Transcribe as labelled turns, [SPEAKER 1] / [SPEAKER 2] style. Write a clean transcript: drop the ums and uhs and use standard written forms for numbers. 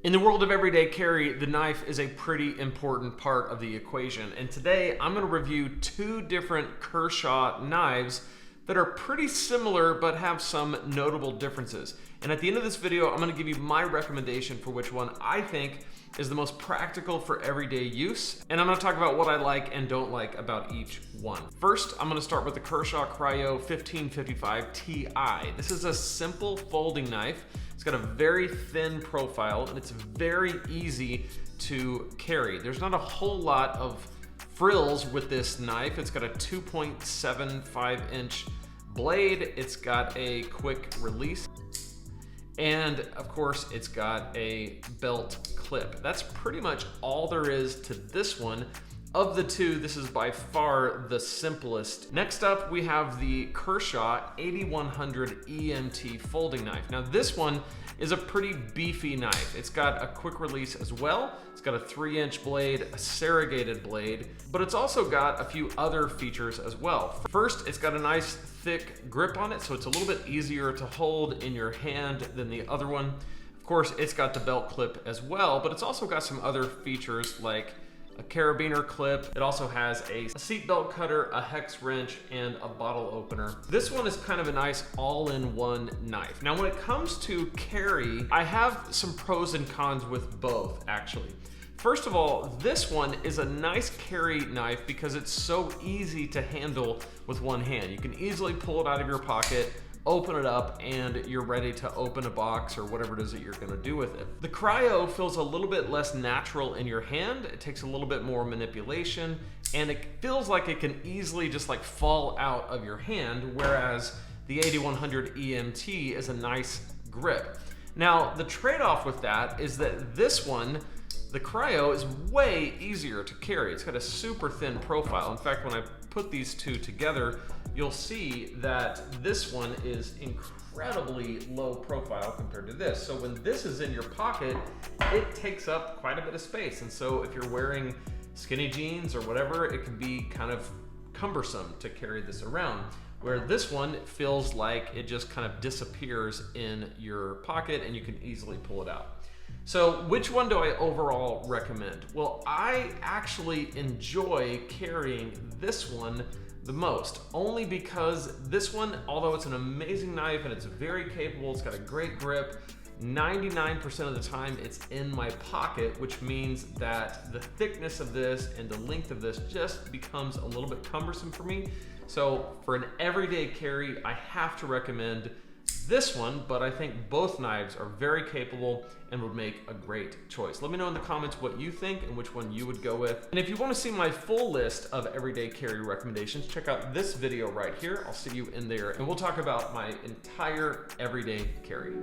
[SPEAKER 1] In the world of everyday carry, the knife is a pretty important part of the equation. And today I'm going to review two different Kershaw knives that are pretty similar but have some notable differences. And at the end of this video, I'm going to give you my recommendation for which one I think is the most practical for everyday use. And I'm going to talk about what I like and don't like about each one. First, I'm going to start with the Kershaw Cryo 1555TI. This is a simple folding knife. It's got a very thin profile and it's very easy to carry. There's not a whole lot of frills with this knife. It's got a 2.75 inch blade. It's got a quick release. And of course, it's got a belt clip. That's pretty much all there is to this one. Of the two, this is by far the simplest. Next up, we have the Kershaw 8100 EMT folding knife. Now this one is a pretty beefy knife. It's got a quick release as well. It's got a 3-inch blade, a serrated blade, but it's also got a few other features as well. First, it's got a nice thick grip on it, so it's a little bit easier to hold in your hand than the other one. Of course, it's got the belt clip as well, but it's also got some other features like a carabiner clip. It also has a seat belt cutter, a hex wrench, and a bottle opener. This one is kind of a nice all-in-one knife. Now, when it comes to carry, I have some pros and cons with both, actually. First of all, this one is a nice carry knife because it's so easy to handle with one hand. You can easily pull it out of your pocket, open it up, and you're ready to open a box or whatever it is that you're gonna do with it. The Cryo feels a little bit less natural in your hand. It takes a little bit more manipulation, and it feels like it can easily just like fall out of your hand, whereas the 8100 EMT is a nice grip. Now, the trade-off with that is that this one, the Cryo, is way easier to carry. It's got a super thin profile. In fact, when I put these two together, you'll see that this one is incredibly low profile compared to this. So when this is in your pocket, it takes up quite a bit of space. And so if you're wearing skinny jeans or whatever, it can be kind of cumbersome to carry this around. Where this one feels like it just kind of disappears in your pocket and you can easily pull it out. So which one do I overall recommend? Well, I actually enjoy carrying this one the most, only because this one, although it's an amazing knife and it's very capable, it's got a great grip, 99% of the time it's in my pocket, which means that the thickness of this and the length of this just becomes a little bit cumbersome for me. So for an everyday carry, I have to recommend this one, but I think both knives are very capable and would make a great choice. Let me know in the comments what you think and which one you would go with. And if you want to see my full list of everyday carry recommendations, check out this video right here. I'll see you in there and we'll talk about my entire everyday carry.